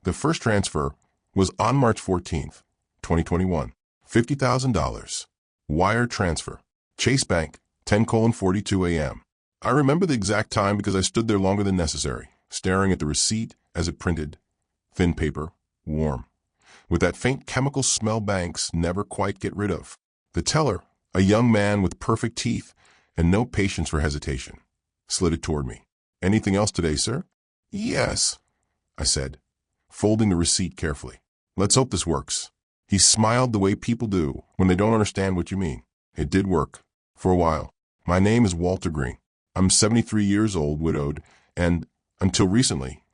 The first transfer was on March 14th, 2021. $50,000. Wire transfer. Chase Bank, 10:42 a.m. I remember the exact time because I stood there longer than necessary, staring at the receipt as it printed. Thin paper, warm, with that faint chemical smell banks never quite get rid of. The teller, a young man with perfect teeth and no patience for hesitation, slid it toward me. "Anything else today, sir?" "Yes," I said, folding the receipt carefully. "Let's hope this works." He smiled the way people do when they don't understand what you mean. It did work. For a while. "My name is Walter Green. I'm 73 years old, widowed, and, until recently,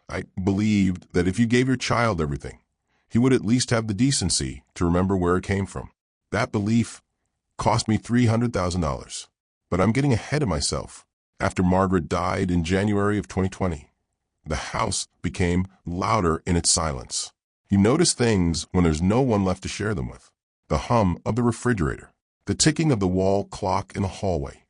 I believed that if you gave your child everything, he would at least have the decency to remember where it came from. That belief cost me $300,000. But I'm getting ahead of myself. After Margaret died in January of 2020, the house became louder in its silence. You notice things when there's no one left to share them with. The hum of the refrigerator, the ticking of the wall clock in the hallway.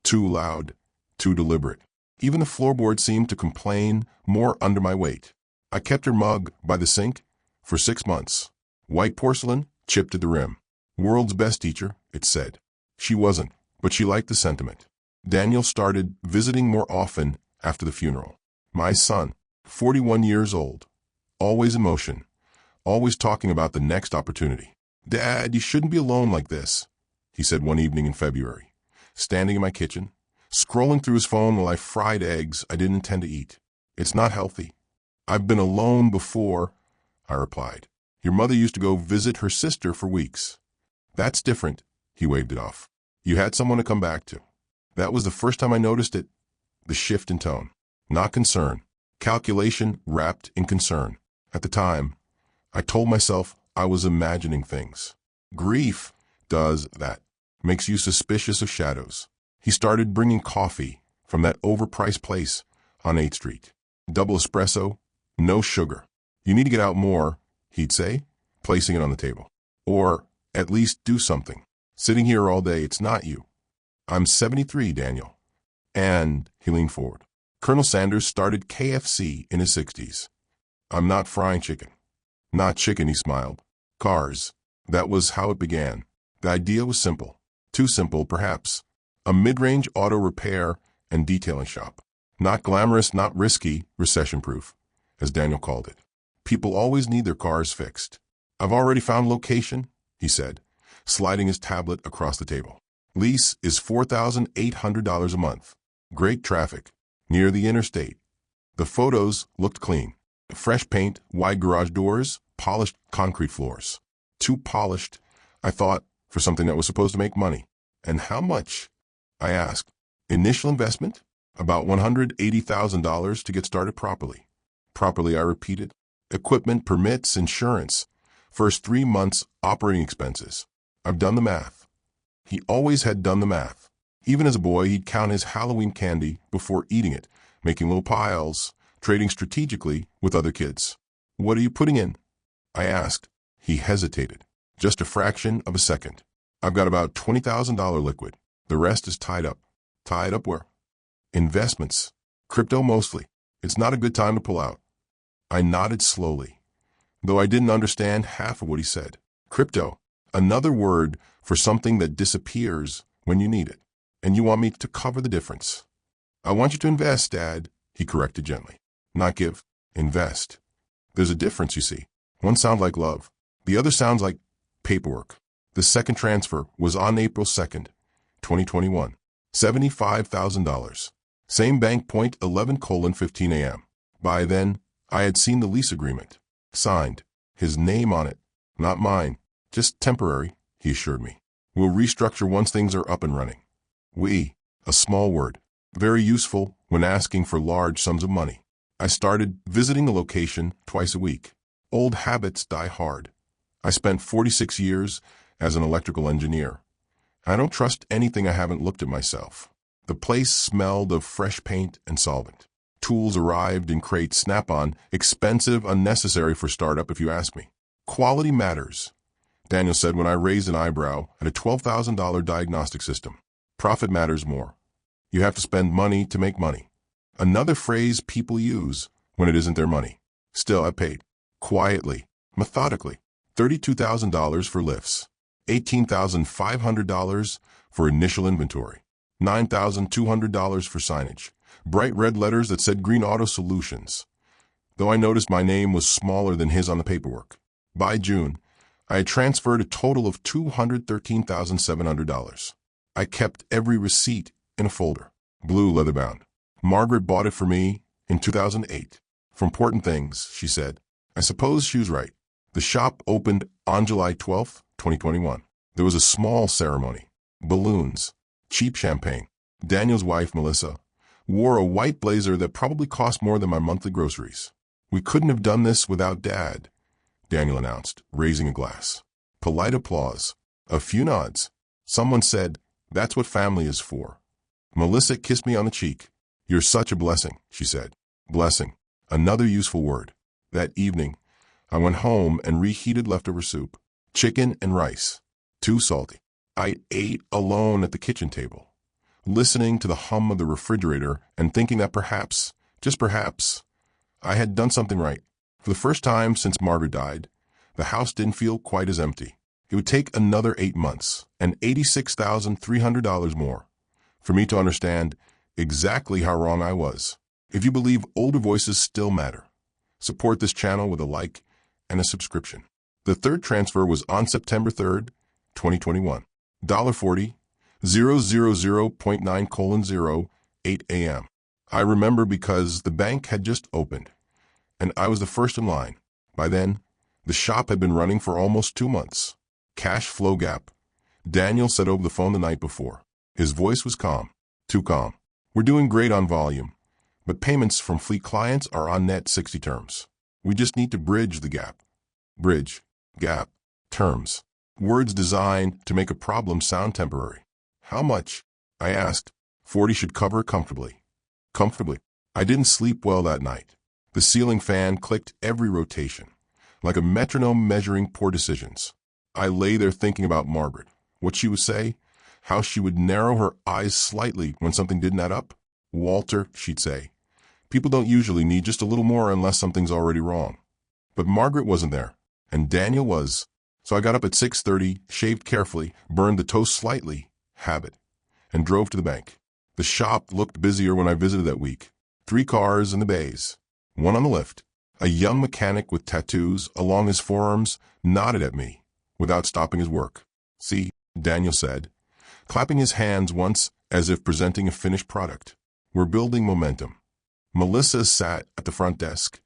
Too loud, too deliberate. Even the floorboard seemed to complain more under my weight. I kept her mug by the sink for 6 months. White porcelain, chipped at the rim. "World's best teacher," it said. She wasn't, but she liked the sentiment. Daniel started visiting more often after the funeral. My son, 41 years old, always in motion, always talking about the next opportunity. "Dad, you shouldn't be alone like this," he said one evening in February, standing in my kitchen, scrolling through his phone while I fried eggs I didn't intend to eat. "It's not healthy." "I've been alone before," I replied. "Your mother used to go visit her sister for weeks." "That's different," he waved it off. "You had someone to come back to." That was the first time I noticed it, the shift in tone. Not concern. Calculation wrapped in concern. At the time, I told myself I was imagining things. Grief does that. Makes you suspicious of shadows. He started bringing coffee from that overpriced place on 8th Street. Double espresso, no sugar. "You need to get out more," he'd say, placing it on the table. "Or at least do something. Sitting here all day, it's not you." "I'm 73, Daniel." And he leaned forward. Colonel Sanders started KFC in his 60s. "I'm not frying chicken." "Not chicken," he smiled. "Cars." That was how it began. The idea was simple. Too simple, perhaps. A mid-range auto repair and detailing shop. Not glamorous, not risky, recession-proof, as Daniel called it. People always need their cars fixed. "I've already found location," he said, sliding his tablet across the table. "Lease is $4,800 a month. Great traffic. Near the interstate." The photos looked clean. Fresh paint, wide garage doors, polished concrete floors. Too polished, I thought, for something that was supposed to make money. "And how much?" I asked. "Initial investment? About $180,000 to get started properly." "Properly," I repeated. "Equipment, permits, insurance. First 3 months operating expenses. I've done the math." He always had done the math. Even as a boy, he'd count his Halloween candy before eating it, making little piles, trading strategically with other kids. "What are you putting in?" I asked. He hesitated. Just a fraction of a second. "I've got about $20,000 liquid. The rest is tied up." "Tied up where?" "Investments. Crypto mostly. It's not a good time to pull out." I nodded slowly, though I didn't understand half of what he said. Crypto. Another word for something that disappears when you need it. "And you want me to cover the difference?" "I want you to invest, Dad," he corrected gently. "Not give. Invest. There's a difference, you see. One sounds like love. The other sounds like paperwork." The second transfer was on April 2nd, 2021. $75,000. Same bank, point 11:15 a.m. By then, I had seen the lease agreement. Signed. His name on it. Not mine. Just temporary, he assured me. "We'll restructure once things are up and running." "We," a small word, very useful when asking for large sums of money. I started visiting the location twice a week. Old habits die hard. I spent 46 years as an electrical engineer. I don't trust anything I haven't looked at myself. The place smelled of fresh paint and solvent. Tools arrived in crates, Snap-on, expensive, unnecessary for startup if you ask me. "Quality matters," Daniel said when I raised an eyebrow at a $12,000 diagnostic system. "Profit matters more. You have to spend money to make money." Another phrase people use when it isn't their money. Still, I paid. Quietly, methodically. $32,000 for lifts. $18,500 for initial inventory. $9,200 for signage. Bright red letters that said Green Auto Solutions, though I noticed my name was smaller than his on the paperwork. By June, I had transferred a total of $213,700. I kept every receipt in a folder, blue leather-bound. Margaret bought it for me in 2008. For important things, she said. I suppose she was right. The shop opened on July 12, 2021. There was a small ceremony. Balloons. Cheap champagne. Daniel's wife, Melissa, wore a white blazer that probably cost more than my monthly groceries. We couldn't have done this without Dad, Daniel announced, raising a glass. Polite applause. A few nods. Someone said, "That's what family is for." Melissa kissed me on the cheek. "You're such a blessing," she said. Blessing. Another useful word. That evening, I went home and reheated leftover soup. Chicken and rice. Too salty. I ate alone at the kitchen table, listening to the hum of the refrigerator and thinking that perhaps, just perhaps, I had done something right. For the first time since Margaret died, the house didn't feel quite as empty. It would take another 8 months and $86,300 more for me to understand exactly how wrong I was. If you believe older voices still matter, support this channel with a like and a subscription. The third transfer was on September 3rd, 2021. $40, 000.9:08 a.m. I remember because the bank had just opened, and I was the first in line. By then, the shop had been running for almost 2 months. Cash flow gap. Daniel said over the phone the night before. His voice was calm. Too calm. "We're doing great on volume, but payments from fleet clients are on net 60 terms. We just need to bridge the gap." Bridge. Gap. Terms. Words designed to make a problem sound temporary. "How much?" I asked. 40 should cover comfortably. Comfortably. I didn't sleep well that night. The ceiling fan clicked every rotation, like a metronome measuring poor decisions. I lay there thinking about Margaret, what she would say, how she would narrow her eyes slightly when something didn't add up. "Walter," she'd say, "people don't usually need just a little more unless something's already wrong." But Margaret wasn't there, and Daniel was. So I got up at 6:30, shaved carefully, burned the toast slightly, habit, and drove to the bank. The shop looked busier when I visited that week. 3 cars in the bays, 1 on the lift. A young mechanic with tattoos along his forearms nodded at me without stopping his work. "See," Daniel said, clapping his hands once as if presenting a finished product. "We're building momentum." Melissa sat at the front desk,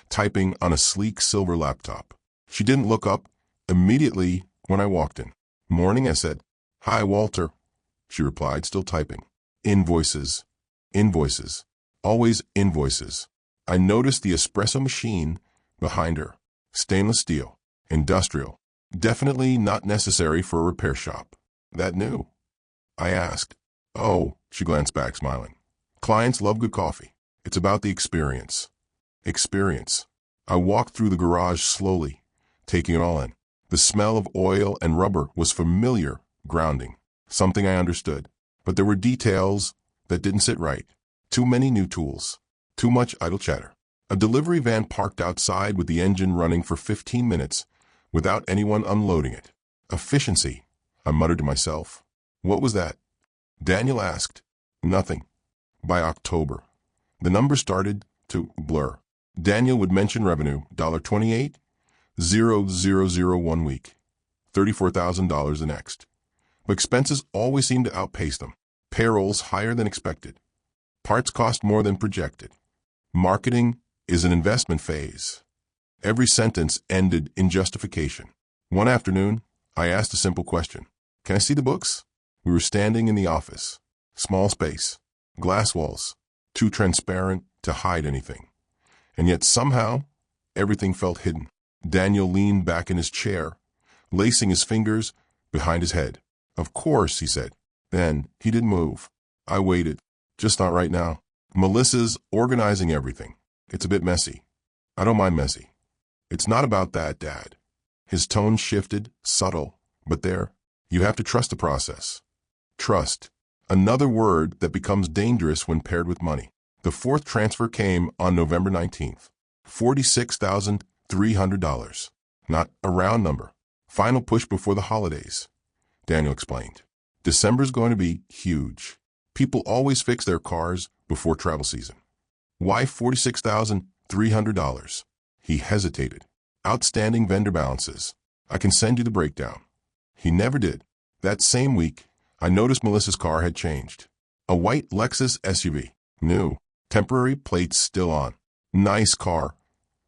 typing on a sleek silver laptop. She didn't look up immediately when I walked in. "Morning," I said. "Hi, Walter," she replied, still typing. Invoices. Invoices. Always invoices. I noticed the espresso machine behind her. Stainless steel. Industrial. Definitely not necessary for a repair shop. "That new?" I asked. "Oh," she glanced back, smiling. "Clients love good coffee. It's about the experience." Experience. I walked through the garage slowly, taking it all in. The smell of oil and rubber was familiar, grounding, something I understood. But there were details that didn't sit right. Too many new tools. Too much idle chatter. A delivery van parked outside with the engine running for 15 minutes without anyone unloading it. Efficiency, I muttered to myself. What was that? Daniel asked. Nothing. By October, the numbers started to blur. Daniel would mention revenue, $28,000 one week, $34,000 the next. But expenses always seemed to outpace them. Payrolls higher than expected. Parts cost more than projected. Marketing is an investment phase. Every sentence ended in justification. One afternoon, I asked a simple question. "Can I see the books?" We were standing in the office. Small space. Glass walls. Too transparent to hide anything. And yet somehow, everything felt hidden. Daniel leaned back in his chair, lacing his fingers behind his head. "Of course," he said. Then he didn't move. I waited. "Just not right now. Melissa's organizing everything. It's a bit messy." "I don't mind messy." "It's not about that, Dad." His tone shifted, subtle, but there. "You have to trust the process." Trust. Another word that becomes dangerous when paired with money. The fourth transfer came on November 19th. $46,300. Not a round number. Final push before the holidays. Daniel explained. December's going to be huge. People always fix their cars before travel season. Why $46,300? He hesitated. Outstanding vendor balances. I can send you the breakdown. He never did. That same week, I noticed Melissa's car had changed. A white Lexus SUV. New. Temporary plates still on. Nice car,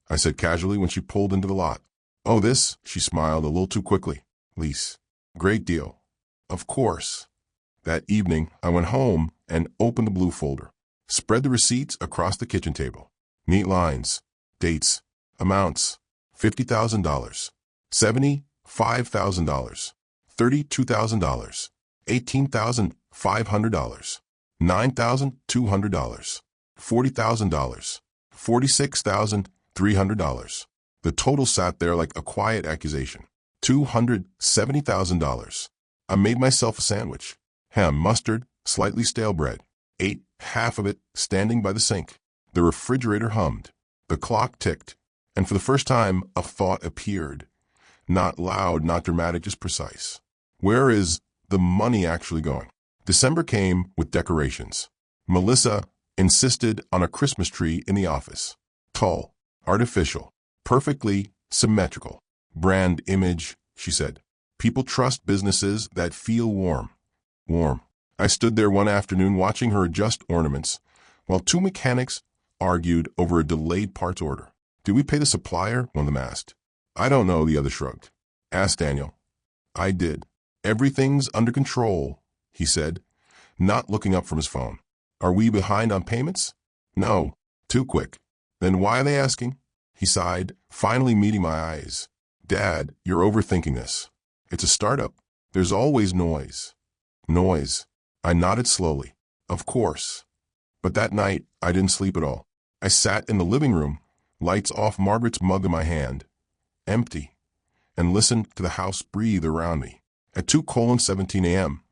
I said casually when she pulled into the lot. Oh, this, she smiled a little too quickly. Lease. Great deal. Of course. That evening, I went home and opened the blue folder. Spread the receipts across the kitchen table. Neat lines. Dates. Amounts. $50,000. $75,000. $32,000. $18,500. $9,200. $40,000. $46,300. The total sat there like a quiet accusation. $270,000. I made myself a sandwich. Ham, mustard, slightly stale bread. Ate half of it standing by the sink. The refrigerator hummed. The clock ticked. And for the first time, a thought appeared. Not loud, not dramatic, just precise. Where is the money actually going? December came with decorations. Melissa insisted on a Christmas tree in the office. Tall, artificial, perfectly symmetrical. Brand image, she said. People trust businesses that feel warm. Warm. I stood there one afternoon watching her adjust ornaments while two mechanics argued over a delayed parts order. Did we pay the supplier? One of them asked. I don't know, the other shrugged. Ask Daniel. I did. Everything's under control, he said, not looking up from his phone. Are we behind on payments? No. Too quick. Then why are they asking? He sighed, finally meeting my eyes. Dad, you're overthinking this. It's a startup. There's always noise. Noise. I nodded slowly. Of course. But that night, I didn't sleep at all. I sat in the living room, lights off, Margaret's mug in my hand, empty, and listened to the house breathe around me. At 2:17 a.m.,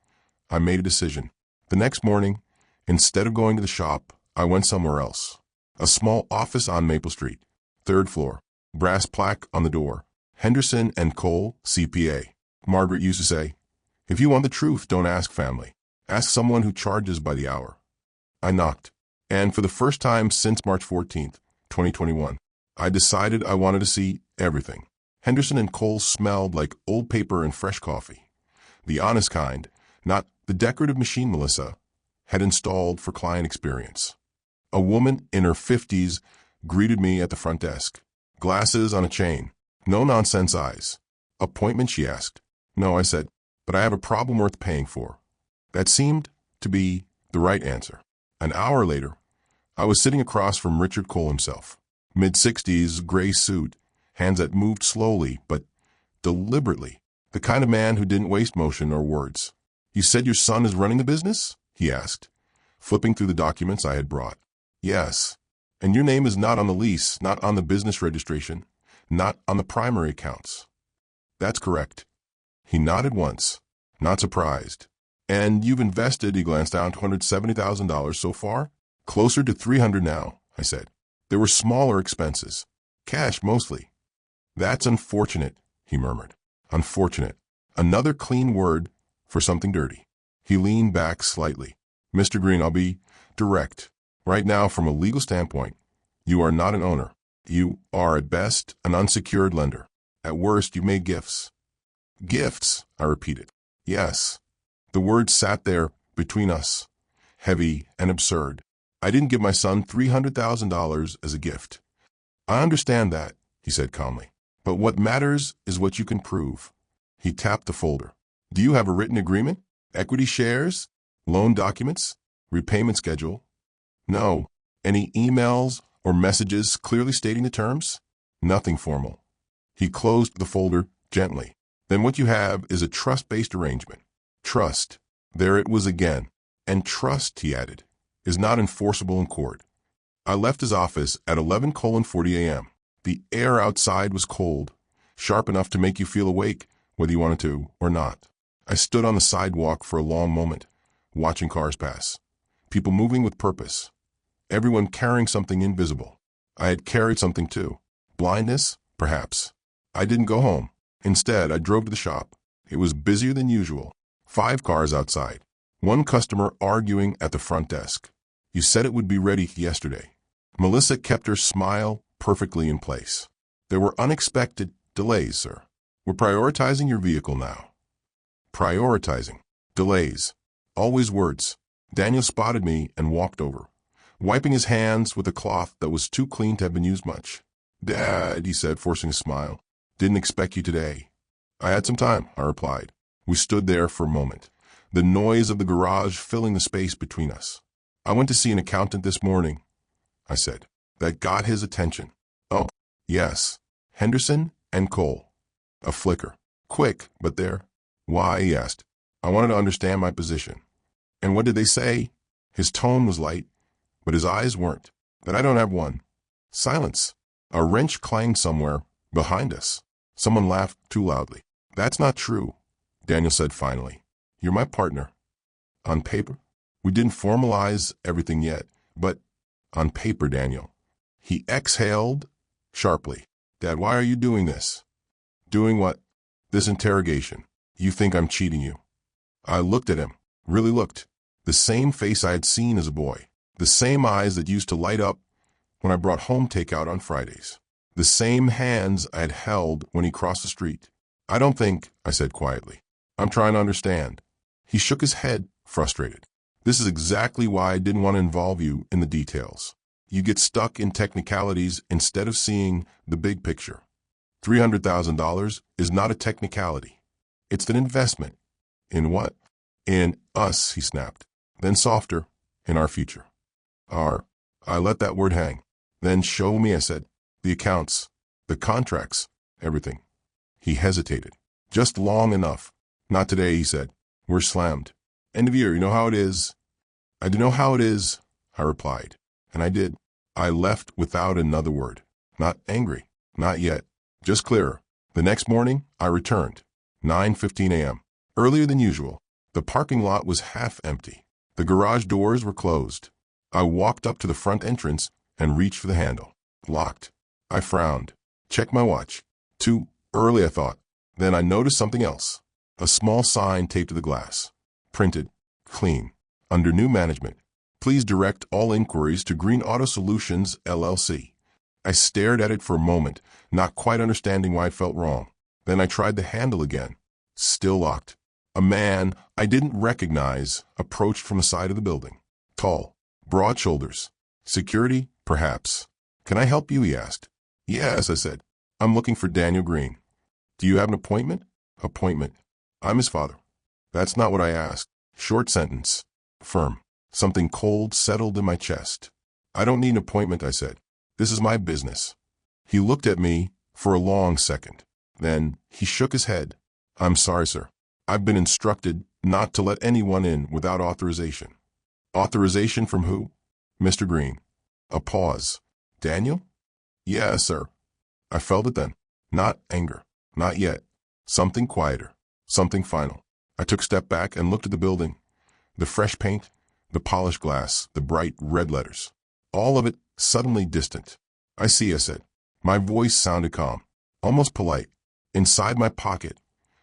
I made a decision. The next morning, instead of going to the shop, I went somewhere else. A small office on Maple Street, 3rd floor, brass plaque on the door. Henderson and Cole, CPA. Margaret used to say, if you want the truth, don't ask family. Ask someone who charges by the hour. I knocked, and for the first time since March 14th, 2021, I decided I wanted to see everything. Henderson and Cole smelled like old paper and fresh coffee. The honest kind, not the decorative machine Melissa had installed for client experience. A woman in her 50s greeted me at the front desk. Glasses on a chain. No-nonsense eyes. Appointment, she asked. No, I said, but I have a problem worth paying for. That seemed to be the right answer. An hour later, I was sitting across from Richard Cole himself. Mid-60s, gray suit, hands that moved slowly but deliberately. The kind of man who didn't waste motion or words. You said your son is running the business? He asked, flipping through the documents I had brought. Yes. And your name is not on the lease, not on the business registration, not on the primary accounts. That's correct. He nodded once, not surprised. And you've invested, he glanced down, $270,000 so far? Closer to $300 now, I said. There were smaller expenses. Cash mostly. That's unfortunate, he murmured. Unfortunate. Another clean word for something dirty. He leaned back slightly. Mr. Green, I'll be direct. Right now, from a legal standpoint, you are not an owner. You are, at best, an unsecured lender. At worst, you made gifts. Gifts, I repeated. Yes. The words sat there between us, heavy and absurd. I didn't give my son $300,000 as a gift. I understand that, he said calmly. But what matters is what you can prove. He tapped the folder. Do you have a written agreement? Equity shares? Loan documents? Repayment schedule? No. Any emails or messages clearly stating the terms? Nothing formal. He closed the folder gently. Then what you have is a trust-based arrangement. Trust. There it was again. And trust, he added, is not enforceable in court. I left his office at 11:40 a.m. The air outside was cold, sharp enough to make you feel awake, whether you wanted to or not. I stood on the sidewalk for a long moment, watching cars pass. People moving with purpose. Everyone carrying something invisible. I had carried something too. Blindness, perhaps. I didn't go home. Instead, I drove to the shop. It was busier than usual. 5 cars outside. One customer arguing at the front desk. You said it would be ready yesterday. Melissa kept her smile perfectly in place. There were unexpected delays, sir. We're prioritizing your vehicle now. Prioritizing. Delays. Always words. Daniel spotted me and walked over, wiping his hands with a cloth that was too clean to have been used much. Dad, he said, forcing a smile. Didn't expect you today. I had some time, I replied. We stood there for a moment, the noise of the garage filling the space between us. I went to see an accountant this morning, I said. That got his attention. Oh, yes. Henderson and Cole. A flicker. Quick, but there. Why, he asked. I wanted to understand my position. And what did they say? His tone was light, but his eyes weren't. That I don't have one. Silence. A wrench clanged somewhere behind us. Someone laughed too loudly. That's not true, Daniel said finally. You're my partner. On paper? We didn't formalize everything yet, but on paper, Daniel. He exhaled sharply. Dad, why are you doing this? Doing what? This interrogation. You think I'm cheating you. I looked at him, really looked. The same face I had seen as a boy. The same eyes that used to light up when I brought home takeout on Fridays. The same hands I had held when he crossed the street. I don't think, I said quietly. I'm trying to understand. He shook his head, frustrated. This is exactly why I didn't want to involve you in the details. You get stuck in technicalities instead of seeing the big picture. $300,000 is not a technicality. It's an investment. In what? In us, he snapped. Then softer, in our future. I let that word hang. Then show me, I said. The accounts, the contracts, everything. He hesitated. Just long enough. Not today, he said. We're slammed. End of year, you know how it is. I do know how it is, I replied. And I did. I left without another word. Not angry. Not yet. Just clearer. The next morning, I returned. 9:15 a.m. Earlier than usual. The parking lot was half empty. The garage doors were closed. I walked up to the front entrance and reached for the handle. Locked. I frowned. Checked my watch. Too early, I thought. Then I noticed something else. A small sign taped to the glass. Printed. Clean. Under new management. Please direct all inquiries to Green Auto Solutions, LLC. I stared at it for a moment, not quite understanding why it felt wrong. Then I tried the handle again. Still locked. A man I didn't recognize approached from the side of the building. Tall. Broad shoulders. Security, perhaps. Can I help you, he asked. Yes, I said. I'm looking for Daniel Green. Do you have an appointment? Appointment. I'm his father. That's not what I asked. Short sentence. Firm. Something cold settled in my chest. I don't need an appointment, I said. This is my business. He looked at me for a long second. Then he shook his head. I'm sorry, sir. I've been instructed not to let anyone in without authorization. Authorization from who? Mr. Green. A pause. Daniel? Yes, sir. I felt it then. Not anger. Not yet. Something quieter. Something final. I took a step back and looked at the building. The fresh paint, the polished glass, the bright red letters. All of it suddenly distant. I see, I said. My voice sounded calm, almost polite. Inside my pocket,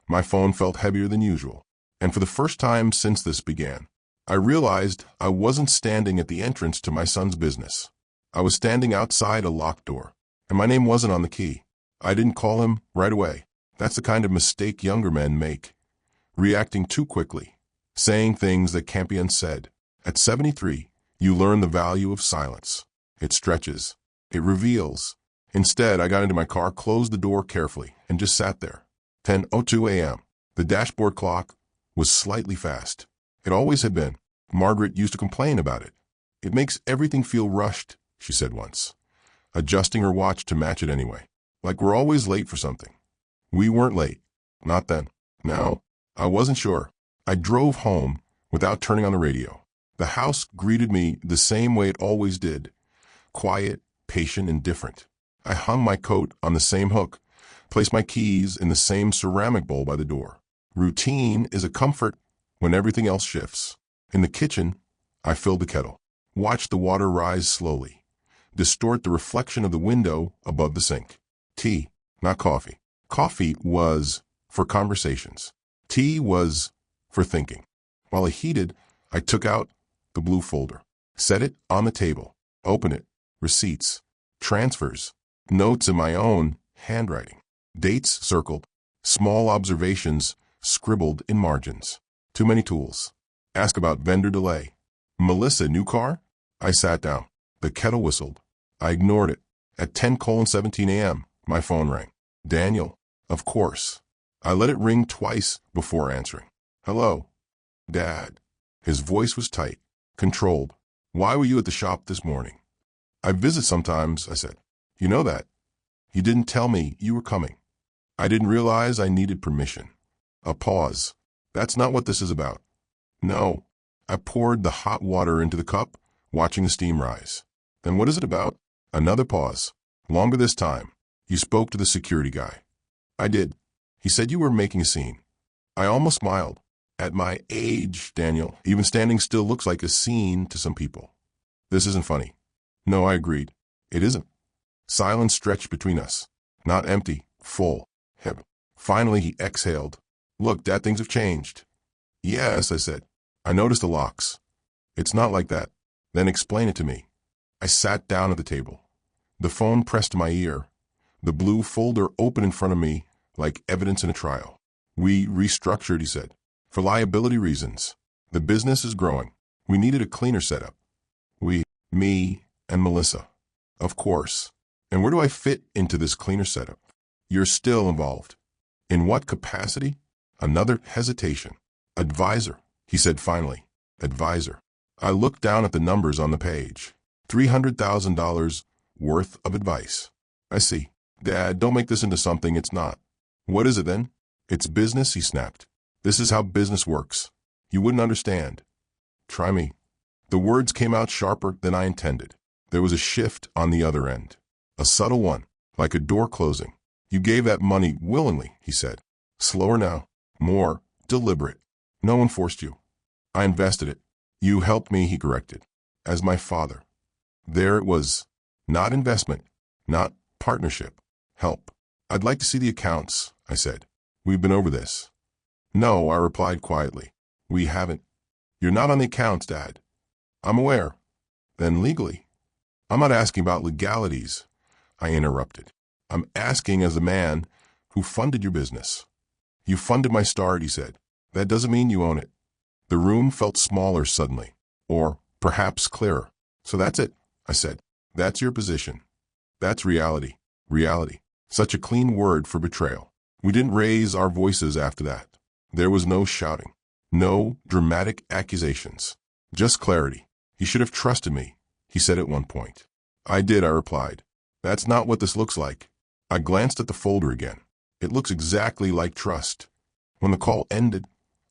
my phone felt heavier than usual. And for the first time since this began, I realized I wasn't standing at the entrance to my son's business. I was standing outside a locked door, and my name wasn't on the key. I didn't call him right away. That's the kind of mistake younger men make. Reacting too quickly, saying things that can't be unsaid. At 73, you learn the value of silence. It stretches. It reveals. Instead, I got into my car, closed the door carefully, and just sat there. 10:02 a.m. The dashboard clock was slightly fast. It always had been. Margaret used to complain about it. It makes everything feel rushed, she said once, adjusting her watch to match it anyway. Like we're always late for something. We weren't late. Not then. No, I wasn't sure. I drove home without turning on the radio. The house greeted me the same way it always did. Quiet, patient, and different. I hung my coat on the same hook, placed my keys in the same ceramic bowl by the door. Routine is a comfort when everything else shifts. In the kitchen, I filled the kettle, watched the water rise slowly. distort the reflection of the window above the sink. Tea, not coffee. Coffee was for conversations. Tea was for thinking. While I heated, I took out the blue folder, set it on the table, opened it, receipts, transfers, notes in my own handwriting, dates circled, small observations scribbled in margins. Too many tools. Ask about vendor delay. Melissa, new car? I sat down. The kettle whistled. I ignored it. At 10:17 a.m., my phone rang. Daniel, of course. I let it ring twice before answering. Hello, Dad. His voice was tight, controlled. Why were you at the shop this morning? I visit sometimes, I said. You know that. You didn't tell me you were coming. I didn't realize I needed permission. A pause. That's not what this is about. No. I poured the hot water into the cup, watching the steam rise. Then what is it about? Another pause. Longer this time. You spoke to the security guy. I did. He said you were making a scene. I almost smiled. At my age, Daniel, even standing still looks like a scene to some people. This isn't funny. No, I agreed. It isn't. Silence stretched between us. Not empty, full. Hip. Finally, he exhaled. Look, Dad, things have changed. Yes, I said. I noticed the locks. It's not like that. Then explain it to me. I sat down at the table. The phone pressed to my ear. The blue folder open in front of me like evidence in a trial. We restructured, he said. For liability reasons. The business is growing. We needed a cleaner setup. Me, and Melissa. Of course. And where do I fit into this cleaner setup? You're still involved. In what capacity? Another hesitation. Advisor, he said finally. Advisor. I looked down at the numbers on the page. $300,000 worth of advice. I see. Dad, don't make this into something it's not. What is it then? It's business, he snapped. This is how business works. You wouldn't understand. Try me. The words came out sharper than I intended. There was a shift on the other end. A subtle one, like a door closing. You gave that money willingly, he said. Slower now. More deliberate. No one forced you. I invested it. You helped me, he corrected. As my father. There it was. Not investment. Not partnership. Help. I'd like to see the accounts, I said. We've been over this. No, I replied quietly. We haven't. You're not on the accounts, Dad. I'm aware. Then legally. I'm not asking about legalities, I interrupted. I'm asking as a man who funded your business. You funded my start, he said. That doesn't mean you own it. The room felt smaller suddenly, or perhaps clearer. So that's it, I said. That's your position. That's reality. Reality. Such a clean word for betrayal. We didn't raise our voices after that. There was no shouting. No dramatic accusations. Just clarity. You should have trusted me, he said at one point. I did, I replied. That's not what this looks like. I glanced at the folder again. It looks exactly like trust. When the call ended,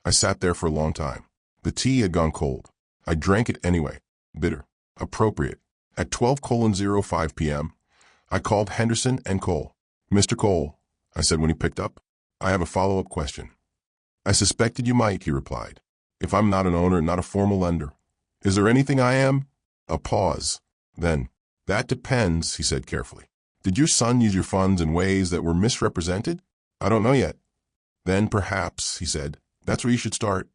I sat there for a long time. The tea had gone cold. I drank it anyway. Bitter. Appropriate. At 12:05 p.m., I called Henderson and Cole. Mr. Cole, I said when he picked up, I have a follow-up question. I suspected you might, he replied. If I'm not an owner, not a formal lender. Is there anything I am? A pause. Then, that depends, he said carefully. Did your son use your funds in ways that were misrepresented? I don't know yet. Then perhaps, he said, that's where you should start.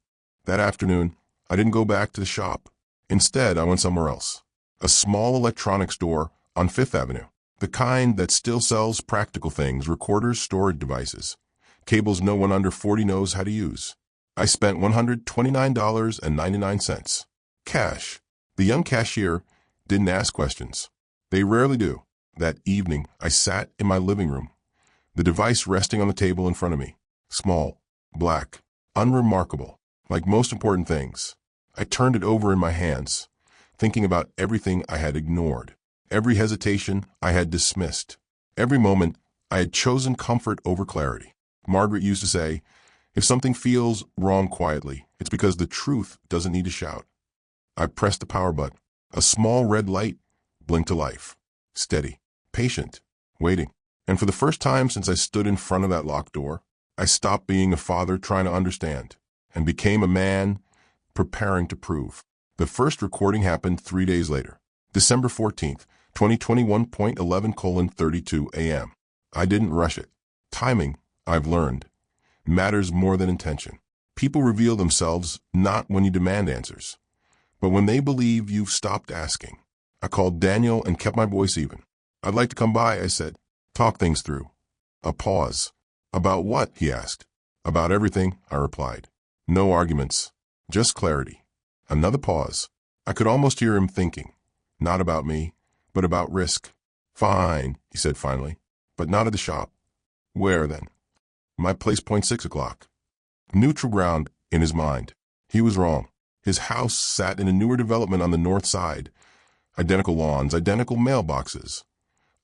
That afternoon, I didn't go back to the shop. Instead, I went somewhere else. A small electronics store on Fifth Avenue. The kind that still sells practical things, recorders, storage devices. Cables no one under 40 knows how to use. I spent $129.99. Cash. The young cashier didn't ask questions. They rarely do. That evening, I sat in my living room, the device resting on the table in front of me. Small, black, unremarkable, like most important things. I turned it over in my hands, thinking about everything I had ignored, every hesitation I had dismissed, every moment I had chosen comfort over clarity. Margaret used to say, if something feels wrong quietly, it's because the truth doesn't need to shout. I pressed the power button. A small red light blinked to life. Steady, patient, waiting. And for the first time since I stood in front of that locked door, I stopped being a father trying to understand and became a man preparing to prove. The first recording happened 3 days later, December 14th, 2021.11:32 a.m. I didn't rush it. Timing, I've learned, matters more than intention. People reveal themselves not when you demand answers, but when they believe you've stopped asking. I called Daniel and kept my voice even. "I'd like to come by," I said. "Talk things through." A pause. "About what?" he asked. "About everything," I replied. "No arguments, just clarity." Another pause. I could almost hear him thinking. Not about me, but about risk. "Fine," he said finally, "but not at the shop." "Where, then?" "My place, 6 o'clock. Neutral ground in his mind. He was wrong. His house sat in a newer development on the north side. Identical lawns, identical mailboxes,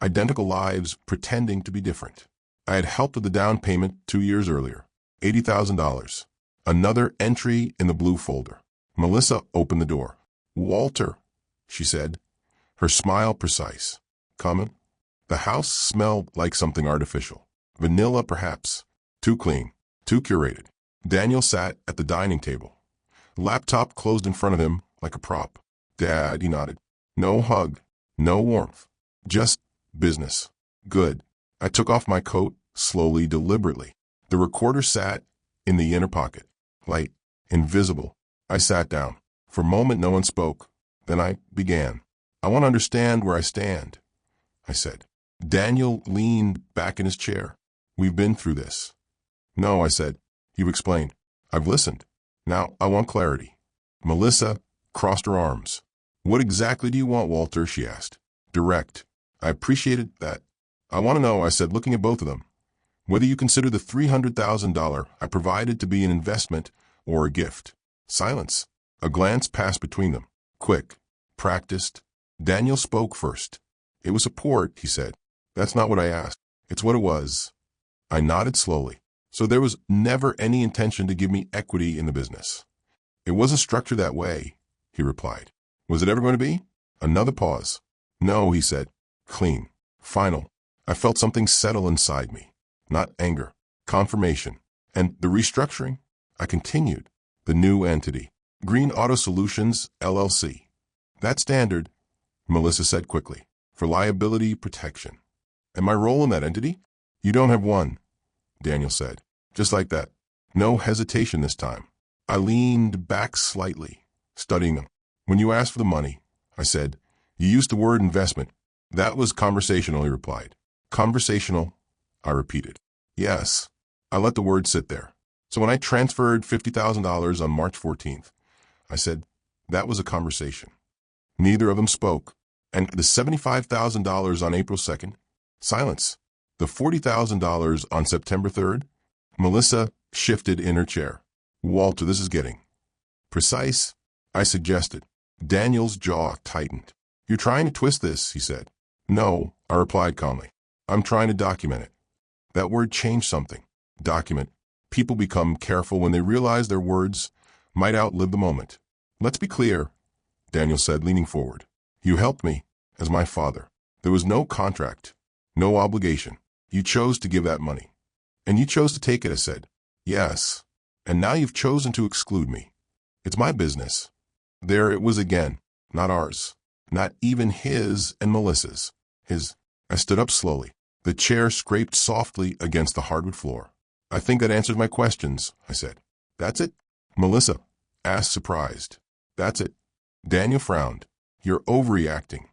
identical lives pretending to be different. I had helped with the down payment 2 years earlier. $80,000. Another entry in the blue folder. Melissa opened the door. "Walter," she said, her smile precise. "Coming?" The house smelled like something artificial. Vanilla, perhaps. Too clean. Too curated. Daniel sat at the dining table. Laptop closed in front of him like a prop. "Dad," he nodded. No hug. No warmth. Just business. Good. I took off my coat, slowly, deliberately. The recorder sat in the inner pocket. Light. Invisible. I sat down. For a moment no one spoke. Then I began. "I want to understand where I stand," I said. Daniel leaned back in his chair. "We've been through this." "No," I said. "You've explained. I've listened. Now I want clarity." Melissa crossed her arms. "What exactly do you want, Walter?" she asked. Direct. I appreciated that. "I want to know," I said, looking at both of them, "whether you consider the $300,000 I provided to be an investment or a gift." Silence. A glance passed between them. Quick. Practiced. Daniel spoke first. "It was support," he said. "That's not what I asked. It's what it was." I nodded slowly. "So there was never any intention to give me equity in the business?" "It wasn't structured that way," he replied. "Was it ever going to be?" Another pause. "No," he said. Clean. Final. I felt something settle inside me. Not anger. Confirmation. "And the restructuring?" I continued. "The new entity. Green Auto Solutions, LLC. That standard," Melissa said quickly, "for liability protection." "And my role in that entity?" "You don't have one," Daniel said. Just like that. No hesitation this time. I leaned back slightly, studying them. "When you asked for the money," I said, "you used the word investment." "That was conversational," he replied. "Conversational," I repeated. "Yes." I let the word sit there. "So when I transferred $50,000 on March 14th, I said, that was a conversation." Neither of them spoke. "And the $75,000 on April 2nd? Silence. "The $40,000 on September 3rd? Melissa shifted in her chair. "Walter, this is getting precise," I suggested. Daniel's jaw tightened. "You're trying to twist this," he said. "No," I replied calmly. "I'm trying to document it." That word changed something. Document. People become careful when they realize their words might outlive the moment. "Let's be clear," Daniel said, leaning forward. "You helped me as my father. There was no contract, no obligation. You chose to give that money. And you chose to take it," I said. "Yes. And now you've chosen to exclude me. It's my business." There it was again. Not ours. Not even his and Melissa's. His. I stood up slowly. The chair scraped softly against the hardwood floor. "I think that answers my questions," I said. "That's it?" Melissa asked, surprised. "That's it." Daniel frowned. "You're overreacting."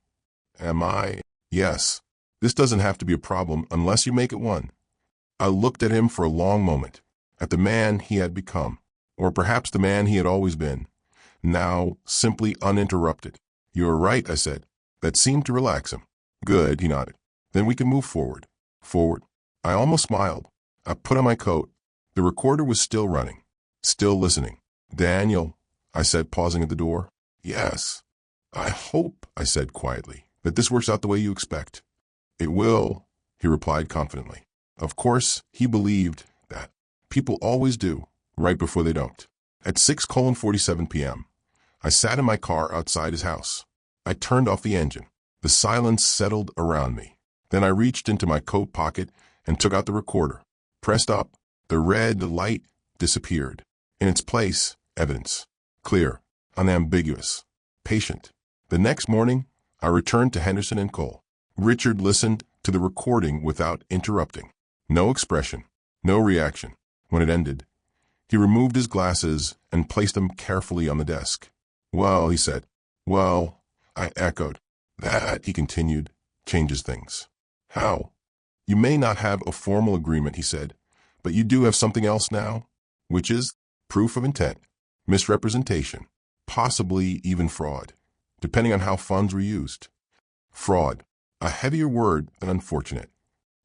"Am I?" "Yes. This doesn't have to be a problem unless you make it one." I looked at him for a long moment, at the man he had become, or perhaps the man he had always been, now simply uninterrupted. "You're right," I said. That seemed to relax him. "Good," he nodded. "Then we can move forward." Forward. I almost smiled. I put on my coat. The recorder was still running, still listening. "Daniel," I said, pausing at the door. "Yes." "I hope," I said quietly, "that this works out the way you expect." "It will," he replied confidently. Of course, he believed that. People always do, right before they don't. At 6:47 p.m., I sat in my car outside his house. I turned off the engine. The silence settled around me. Then I reached into my coat pocket and took out the recorder. Pressed up, the red light disappeared. In its place, evidence. Clear, unambiguous, patient. The next morning, I returned to Henderson and Cole. Richard listened to the recording without interrupting. No expression, no reaction. When it ended, he removed his glasses and placed them carefully on the desk. "Well," he said. "Well," I echoed. "That," he continued, "changes things." "How?" "You may not have a formal agreement," he said, "but you do have something else now, which is proof of intent, misrepresentation, possibly even fraud, depending on how funds were used." Fraud, a heavier word than unfortunate.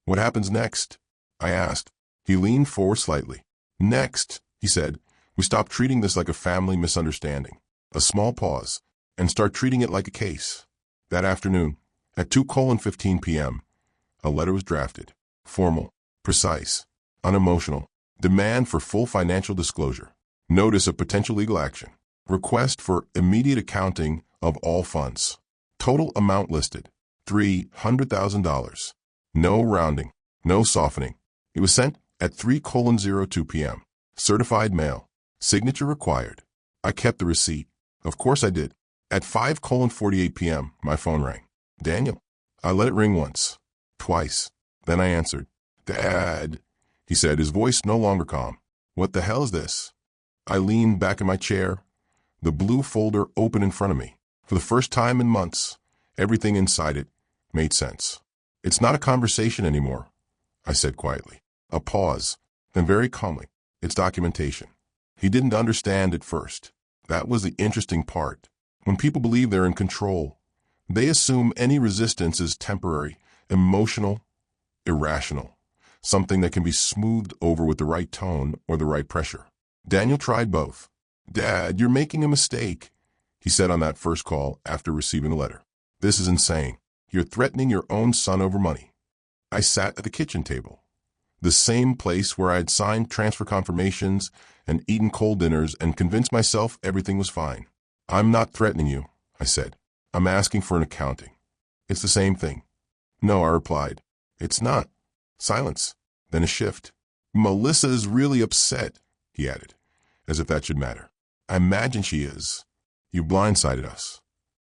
"What happens next?" I asked. He leaned forward slightly. "Next," he said, "we stop treating this like a family misunderstanding, a small pause, and start treating it like a case." That afternoon, at 2:15 p.m., a letter was drafted. Formal, precise, unemotional. Demand for full financial disclosure. Notice of potential legal action. Request for immediate accounting of all funds. Total amount listed, $300,000. No rounding, no softening. It was sent at 3:02 p.m. Certified mail. Signature required. I kept the receipt. Of course I did. At 5:48 p.m., my phone rang. "Daniel." I let it ring once, twice. Then I answered. "Dad," he said, his voice no longer calm. "What the hell is this?" I leaned back in my chair, the blue folder open in front of me. For the first time in months, everything inside it made sense. "It's not a conversation anymore," I said quietly. A pause, then very calmly. "It's documentation." He didn't understand at first. That was the interesting part. When people believe they're in control, they assume any resistance is temporary, emotional, irrational, something that can be smoothed over with the right tone or the right pressure. Daniel tried both. "Dad, you're making a mistake," he said on that first call after receiving the letter. "This is insane. You're threatening your own son over money." I sat at the kitchen table, the same place where I had signed transfer confirmations and eaten cold dinners and convinced myself everything was fine. "I'm not threatening you," I said. "I'm asking for an accounting." "It's the same thing." "No," I replied. "It's not." Silence, then a shift. "Melissa is really upset," he added, as if that should matter. "I imagine she is. You blindsided us."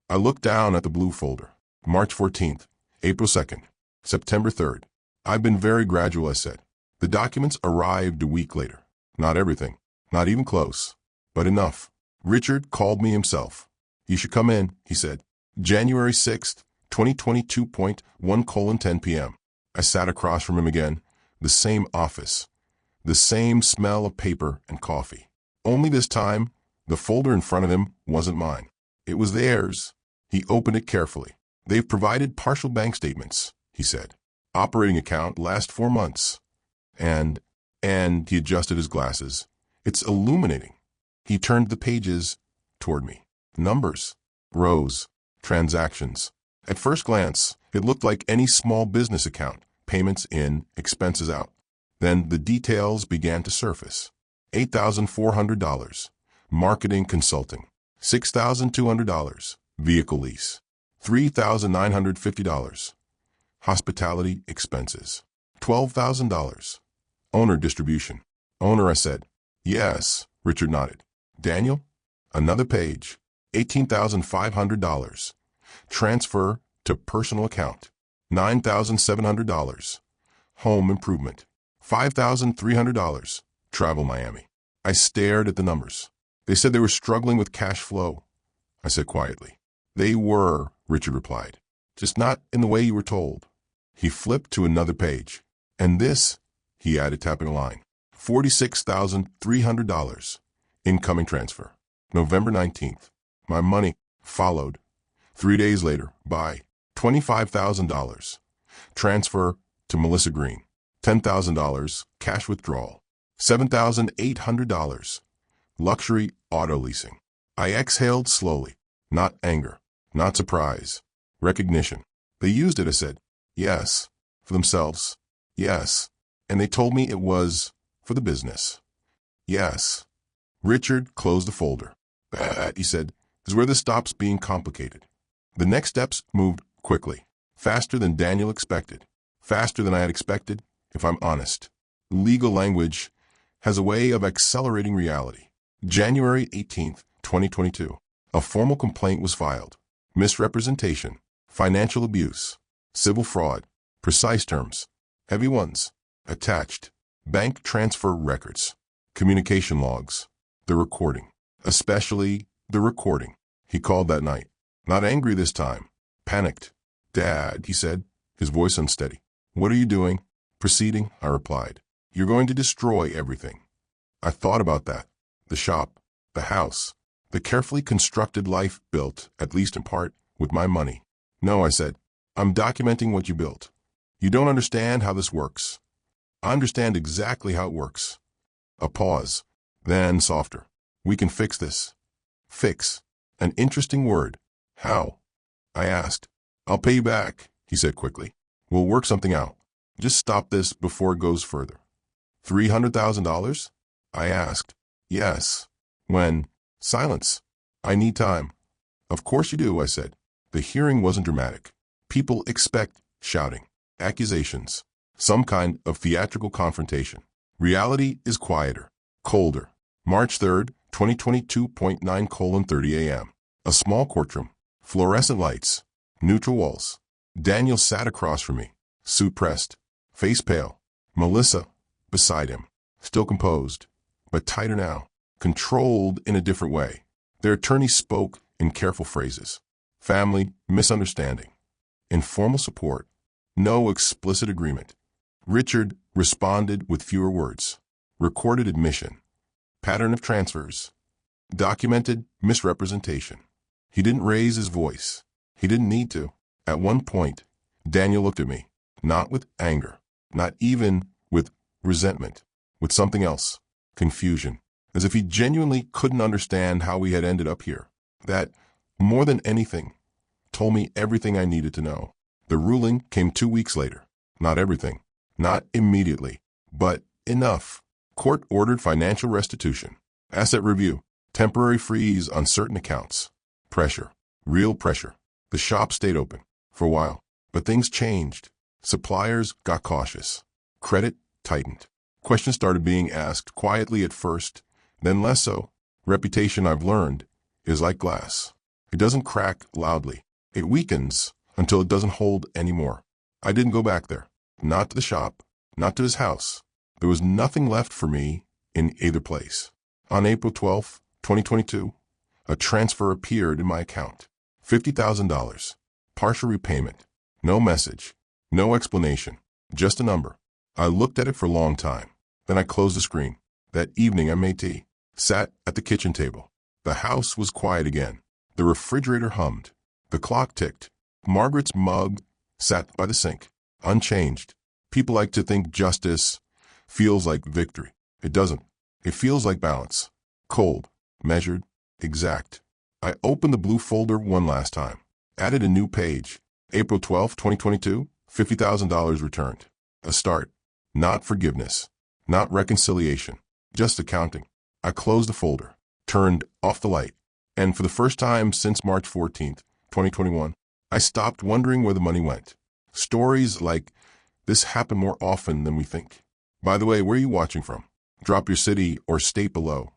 I looked down at the blue folder. March 14th, April 2nd, September 3rd. "I've been very gradual," I said. The documents arrived a week later. Not everything, not even close, but enough. Richard called me himself. "You should come in," he said. January 6th, 2022.1:10 p.m. I sat across from him again, the same office, the same smell of paper and coffee. Only this time, the folder in front of him wasn't mine. It was theirs. He opened it carefully. "They've provided partial bank statements," he said. "Operating account last 4 months. And he adjusted his glasses. "It's illuminating." He turned the pages toward me. Numbers, rows, transactions. At first glance, it looked like any small business account, payments in, expenses out. Then the details began to surface. $8,400, marketing consulting. $6,200, vehicle lease. $3,950, hospitality expenses. $12,000, owner distribution. "Owner," I said. "Yes," Richard nodded. "Daniel?" Another page. $18,500, transfer to personal account. $9,700, home improvement. $5,300, travel Miami. I stared at the numbers. "They said they were struggling with cash flow," I said quietly. "They were," Richard replied. "Just not in the way you were told." He flipped to another page. "And this," he added, tapping a line. $46,300, incoming transfer. November 19th. My money followed. 3 days later, by $25,000, transfer to Melissa Green. $10,000, cash withdrawal. $7,800, luxury auto leasing. I exhaled slowly. Not anger, not surprise, recognition. "They used it," I said. "Yes." "For themselves?" "Yes." "And they told me it was for the business?" "Yes." Richard closed the folder. "That," he said, "is where this stops being complicated." The next steps moved quickly, faster than Daniel expected, faster than I had expected, if I'm honest. Legal language has a way of accelerating reality. January 18th, 2022. A formal complaint was filed. Misrepresentation, financial abuse, civil fraud, precise terms, heavy ones, attached, bank transfer records, communication logs, the recording, especially the recording. He called that night, not angry this time, panicked. "Dad," he said, his voice unsteady. "What are you doing?" "Proceeding," I replied. "You're going to destroy everything." I thought about that. The shop, the house, the carefully constructed life built, at least in part, with my money. "No," I said. "I'm documenting what you built. You don't understand how this works." "I understand exactly how it works." A pause, then softer. "We can fix this." Fix. An interesting word. "How?" I asked. "I'll pay you back," he said quickly. "We'll work something out. Just stop this before it goes further." $300,000? I asked. "Yes." "When?" Silence. "I need time." "Of course you do," I said. The hearing wasn't dramatic. People expect shouting, accusations, some kind of theatrical confrontation. Reality is quieter, colder. March 3rd, 2022.9:30 a.m. A small courtroom. Fluorescent lights. Neutral walls. Daniel sat across from me, suit pressed, face pale. Melissa, beside him, still composed, but tighter now, controlled in a different way. Their attorney spoke in careful phrases. Family, misunderstanding. Informal support. No explicit agreement. Richard responded with fewer words. Recorded admission. Pattern of transfers. Documented misrepresentation. He didn't raise his voice. He didn't need to. At one point, Daniel looked at me, not with anger, not even with resentment, with something else, confusion, as if he genuinely couldn't understand how we had ended up here. That, more than anything, told me everything I needed to know. The ruling came 2 weeks later. Not everything, not immediately, but enough. Court ordered financial restitution, asset review, temporary freeze on certain accounts. Pressure, real pressure. The shop stayed open for a while, but things changed. Suppliers got cautious. Credit tightened. Questions started being asked quietly at first, then less so. Reputation, I've learned, is like glass. It doesn't crack loudly. It weakens until it doesn't hold anymore. I didn't go back there. Not to the shop, not to his house. There was nothing left for me in either place. On April 12th, 2022, a transfer appeared in my account. $50,000. Partial repayment. No message. No explanation. Just a number. I looked at it for a long time. Then I closed the screen. That evening I made tea. Sat at the kitchen table. The house was quiet again. The refrigerator hummed. The clock ticked. Margaret's mug sat by the sink, unchanged. People like to think justice feels like victory. It doesn't. It feels like balance. Cold, measured, exact. I opened the blue folder one last time. Added a new page. April 12, 2022, $50,000 returned. A start. Not forgiveness. Not reconciliation. Just accounting. I closed the folder. Turned off the light. And for the first time since March 14th, 2021, I stopped wondering where the money went. Stories like this happen more often than we think. By the way, where are you watching from? Drop your city or state below.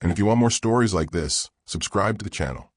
And if you want more stories like this, subscribe to the channel.